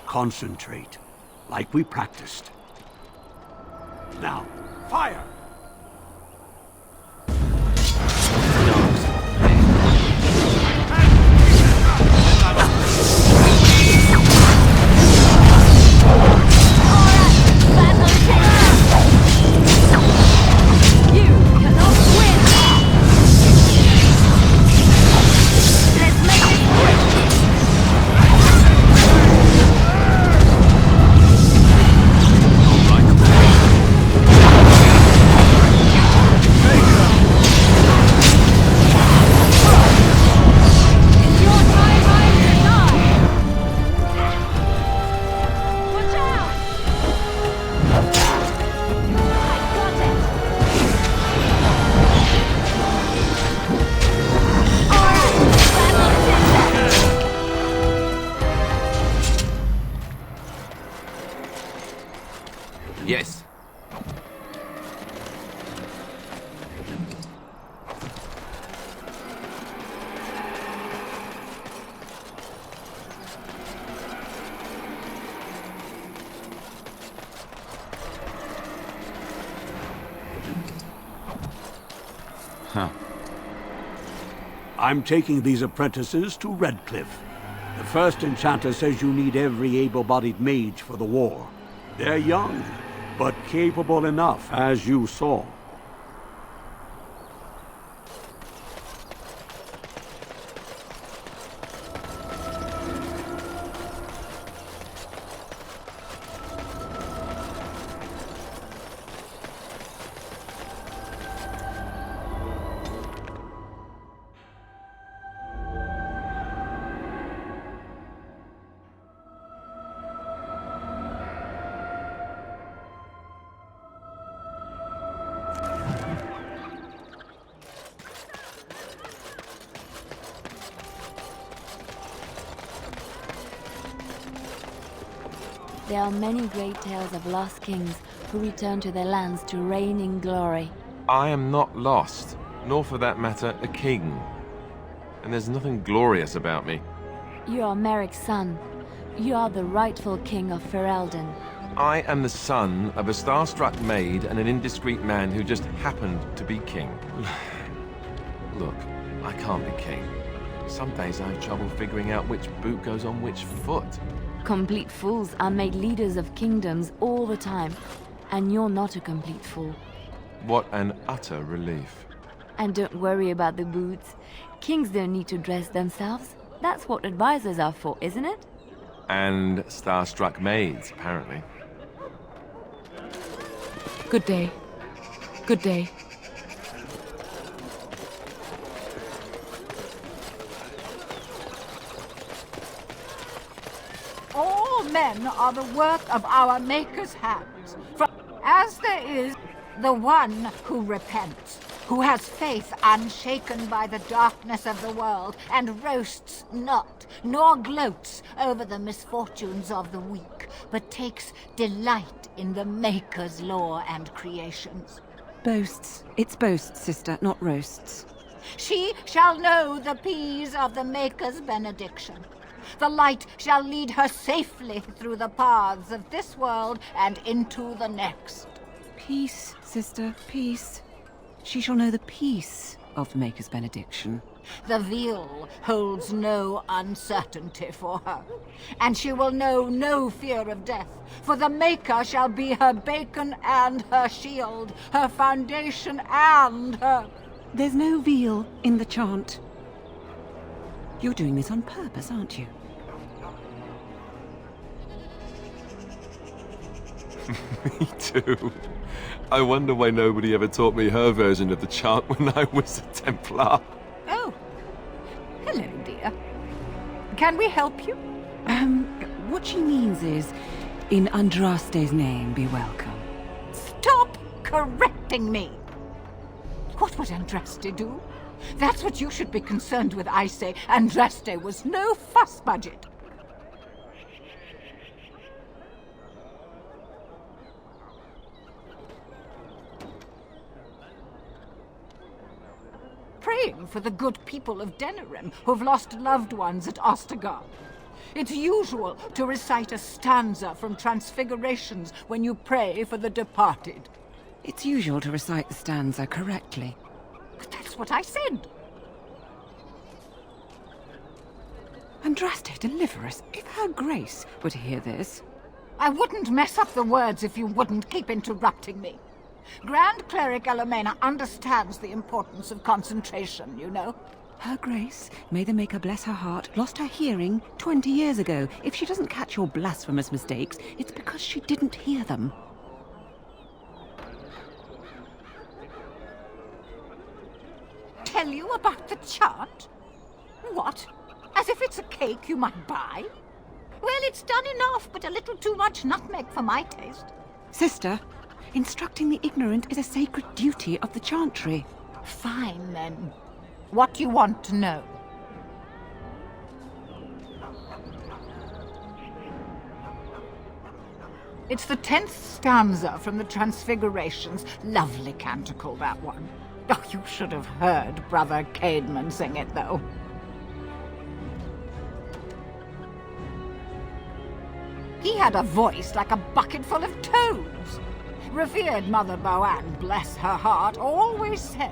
concentrate, like we practiced. Now, fire! Yes. Huh. I'm taking these apprentices to Redcliffe. The first enchanter says you need every able-bodied mage for the war. They're young, but capable enough, as you saw. There are many great tales of lost kings who return to their lands to reign in glory. I am not lost, nor for that matter, a king. And there's nothing glorious about me. You are Merrick's son. You are the rightful king of Ferelden. I am the son of a star-struck maid and an indiscreet man who just happened to be king. Look, I can't be king. Some days I have trouble figuring out which boot goes on which foot. Complete fools are made leaders of kingdoms all the time, and you're not a complete fool. What an utter relief. And don't worry about the boots. Kings don't need to dress themselves. That's what advisors are for, isn't it? And star-struck maids, apparently. Good day. Good day. All men are the work of our Maker's hands. As there is the one who repents, who has faith unshaken by the darkness of the world, and roasts not, nor gloats over the misfortunes of the weak, but takes delight in the Maker's law and creations. Boasts. It's boasts, sister, not roasts. She shall know the peace of the Maker's benediction. The light shall lead her safely through the paths of this world and into the next. Peace, sister, peace. She shall know the peace of the Maker's benediction. The veil holds no uncertainty for her, and she will know no fear of death, for the Maker shall be her beacon and her shield, her foundation and her... There's no veal in the chant. You're doing this on purpose, aren't you? Me too. I wonder why nobody ever taught me her version of the chant when I was a Templar. Oh, hello, dear. Can we help you? What she means is, in Andraste's name, be welcome. Stop correcting me! What would Andraste do? That's what you should be concerned with, I say. Andraste was no fuss budget. Praying for the good people of Denerim who've lost loved ones at Ostergard. It's usual to recite a stanza from Transfigurations when you pray for the departed. It's usual to recite the stanza correctly. But that's what I said. Andraste, deliver us. If her grace were to hear this... I wouldn't mess up the words if you wouldn't keep interrupting me. Grand Cleric Elomena understands the importance of concentration, you know. Her grace, may the Maker bless her heart, lost her hearing 20 years ago. If she doesn't catch your blasphemous mistakes, it's because she didn't hear them. Tell you about the chant? What? As if it's a cake you might buy? Well, it's done enough, but a little too much nutmeg for my taste. Sister, instructing the ignorant is a sacred duty of the chantry. Fine, then. What do you want to know? It's the 10th stanza from the Transfigurations. Lovely canticle, that one. Oh, you should have heard Brother Caedmon sing it, though. He had a voice like a bucket full of toads. Revered Mother Boann, bless her heart, always said,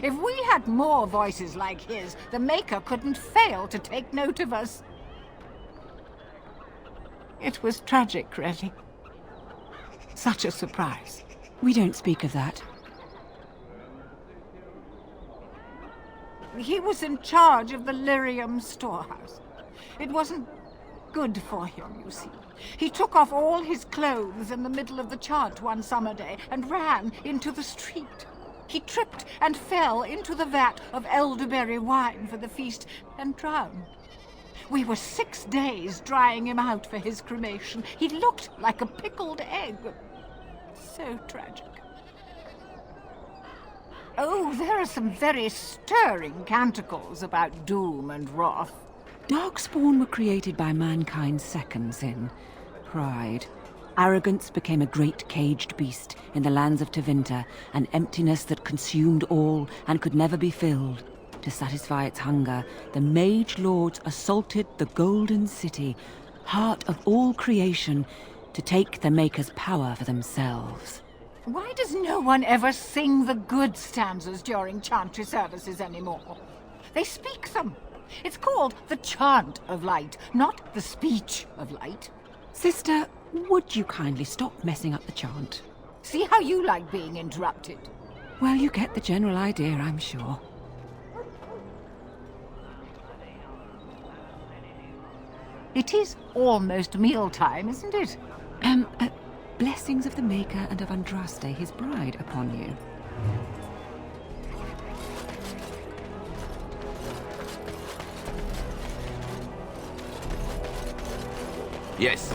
if we had more voices like his, the Maker couldn't fail to take note of us. It was tragic, really. Such a surprise. We don't speak of that. He was in charge of the lyrium storehouse. It wasn't good for him, you see. He took off all his clothes in the middle of the chant one summer day and ran into the street. He tripped and fell into the vat of elderberry wine for the feast and drowned. We were 6 days drying him out for his cremation. He looked like a pickled egg. So tragic. Oh, there are some very stirring canticles about doom and wrath. Darkspawn were created by mankind's second sin, pride. Arrogance became a great caged beast in the lands of Tevinter, an emptiness that consumed all and could never be filled. To satisfy its hunger, the mage lords assaulted the Golden City, heart of all creation, to take the Maker's power for themselves. Why does no one ever sing the good stanzas during chantry services anymore? They speak them. It's called the chant of light, not the speech of light. Sister, would you kindly stop messing up the chant? See how you like being interrupted. Well, you get the general idea, I'm sure. It is almost mealtime, isn't it? Blessings of the Maker and of Andraste, his bride, upon you. Yes.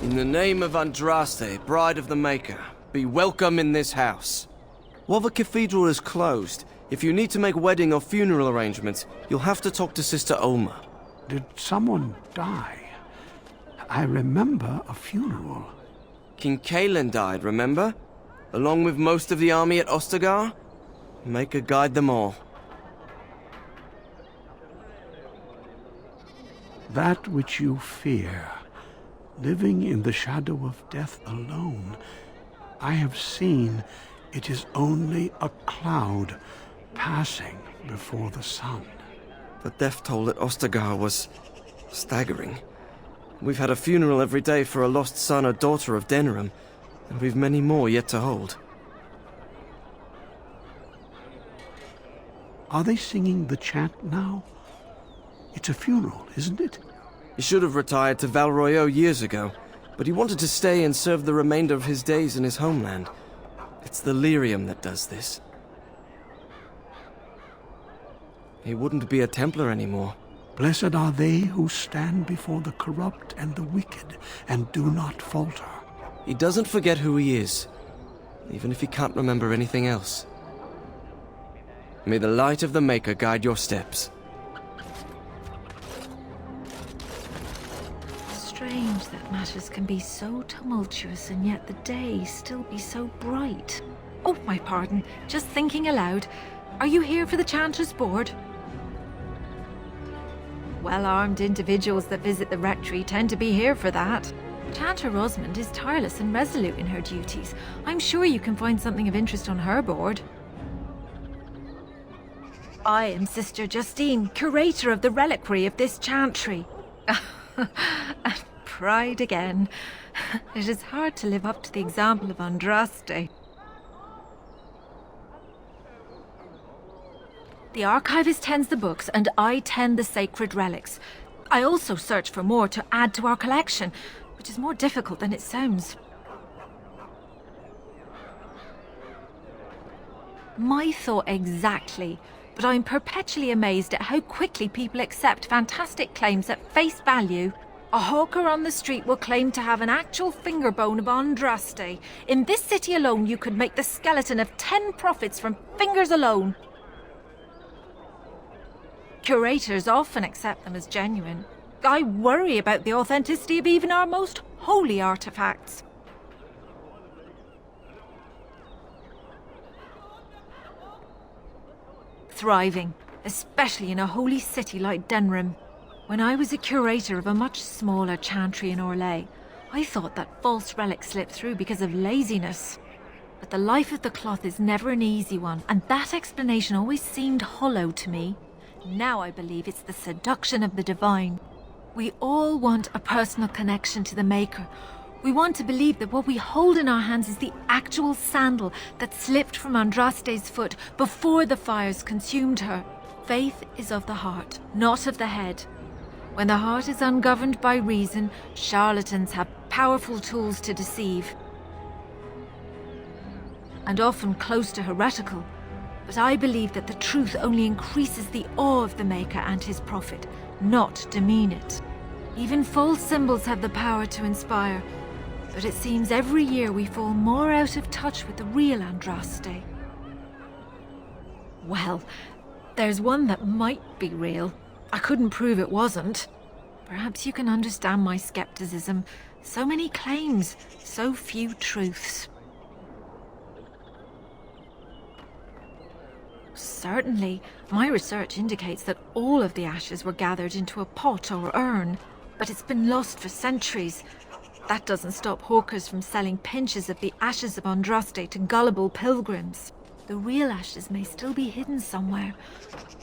In the name of Andraste, bride of the Maker, be welcome in this house. While the cathedral is closed, if you need to make wedding or funeral arrangements, you'll have to talk to Sister Olma. Did someone die? I remember a funeral. King Cailan died, remember? Along with most of the army at Ostagar? Maker guide them all. That which you fear, living in the shadow of death alone, I have seen it is only a cloud passing before the sun. The death toll at Ostagar was staggering. We've had a funeral every day for a lost son or daughter of Denerim, and we've many more yet to hold. Are they singing the chant now? It's a funeral, isn't it? He should have retired to Val Royeaux years ago, but he wanted to stay and serve the remainder of his days in his homeland. It's the lyrium that does this. He wouldn't be a Templar anymore. Blessed are they who stand before the corrupt and the wicked and do not falter. He doesn't forget who he is, even if he can't remember anything else. May the light of the Maker guide your steps. strange that matters can be so tumultuous and yet the day still be so bright. Oh, my pardon, just thinking aloud. Are you here for the Chanter's Board? Well-armed individuals that visit the rectory tend to be here for that. Chanter Rosamond is tireless and resolute in her duties. I'm sure you can find something of interest on her board. I am Sister Justine, curator of the reliquary of this chantry. And pride again. It is hard to live up to the example of Andraste. The archivist tends the books, and I tend the sacred relics. I also search for more to add to our collection, which is more difficult than it sounds. My thought exactly, but I'm perpetually amazed at how quickly people accept fantastic claims at face value. A hawker on the street will claim to have an actual finger bone of Andraste. In this city alone, you could make the skeleton of 10 prophets from fingers alone. Curators often accept them as genuine. I worry about the authenticity of even our most holy artifacts. Thriving, especially in a holy city like Denerim. When I was a curator of a much smaller chantry in Orlais, I thought that false relics slipped through because of laziness. But the life of the cloth is never an easy one, and that explanation always seemed hollow to me. Now I believe it's the seduction of the divine. We all want a personal connection to the Maker. We want to believe that what we hold in our hands is the actual sandal that slipped from Andraste's foot before the fires consumed her. Faith is of the heart, not of the head. When the heart is ungoverned by reason, charlatans have powerful tools to deceive. And often close to heretical. But I believe that the truth only increases the awe of the Maker and his prophet, not demean it. Even false symbols have the power to inspire, but it seems every year we fall more out of touch with the real Andraste. Well, there's one that might be real. I couldn't prove it wasn't. Perhaps you can understand my skepticism. So many claims, so few truths. Certainly, my research indicates that all of the ashes were gathered into a pot or urn, but it's been lost for centuries. That doesn't stop hawkers from selling pinches of the ashes of Andraste to gullible pilgrims. The real ashes may still be hidden somewhere,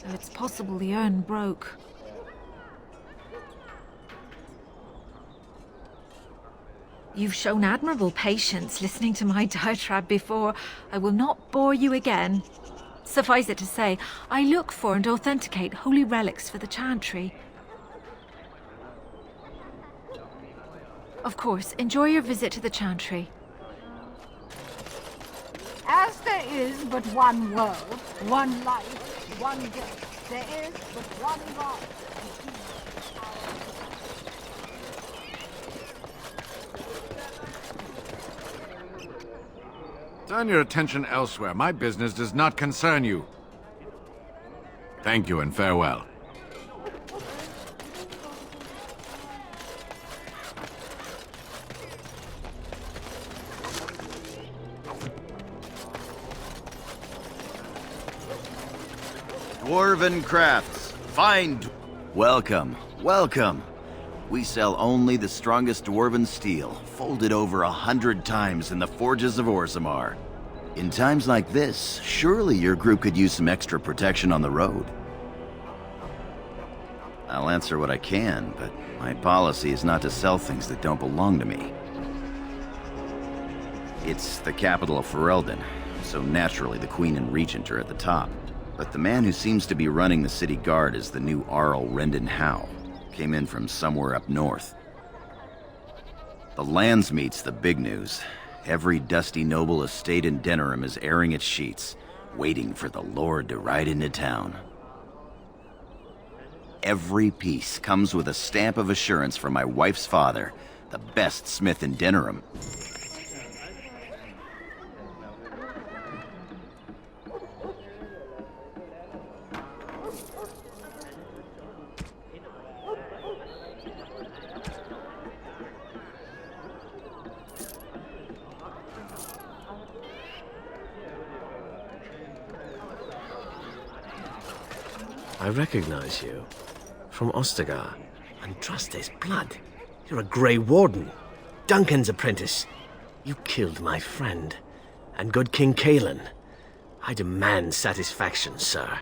though it's possible the urn broke. You've shown admirable patience listening to my diatribe before. I will not bore you again. Suffice it to say, I look for and authenticate holy relics for the chantry. Of course, enjoy your visit to the chantry. As there is but one world, one life, one death, there is but one God. Turn your attention elsewhere. My business does not concern you. Thank you and farewell. Dwarven crafts. Find. Welcome, welcome. We sell only the strongest dwarven steel, folded over 100 times in the forges of Orzammar. In times like this, surely your group could use some extra protection on the road. I'll answer what I can, but my policy is not to sell things that don't belong to me. It's the capital of Ferelden, so naturally the Queen and Regent are at the top. But the man who seems to be running the city guard is the new Arl Rendon Howe. Came in from somewhere up north. The Landsmeet's the big news. Every dusty noble estate in Denerim is airing its sheets, waiting for the Lord to ride into town. Every piece comes with a stamp of assurance from my wife's father, the best smith in Denerim. I recognize you. From Ostagar. Andraste's blood. You're a Grey Warden. Duncan's apprentice. You killed my friend. And good King Cailan. I demand satisfaction, sir.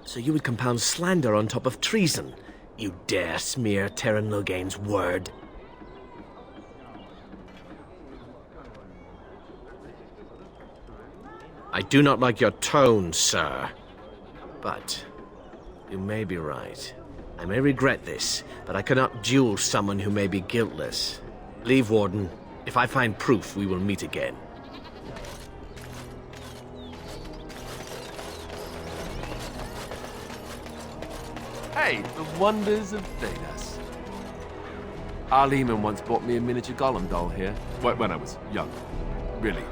So you would compound slander on top of treason? You dare smear Terran Loghain's word? I do not like your tone, sir. But you may be right. I may regret this, but I cannot duel someone who may be guiltless. Leave, Warden. If I find proof, we will meet again. Hey, the wonders of Thedas. Arleman once bought me a miniature golem doll here. When I was young. Really,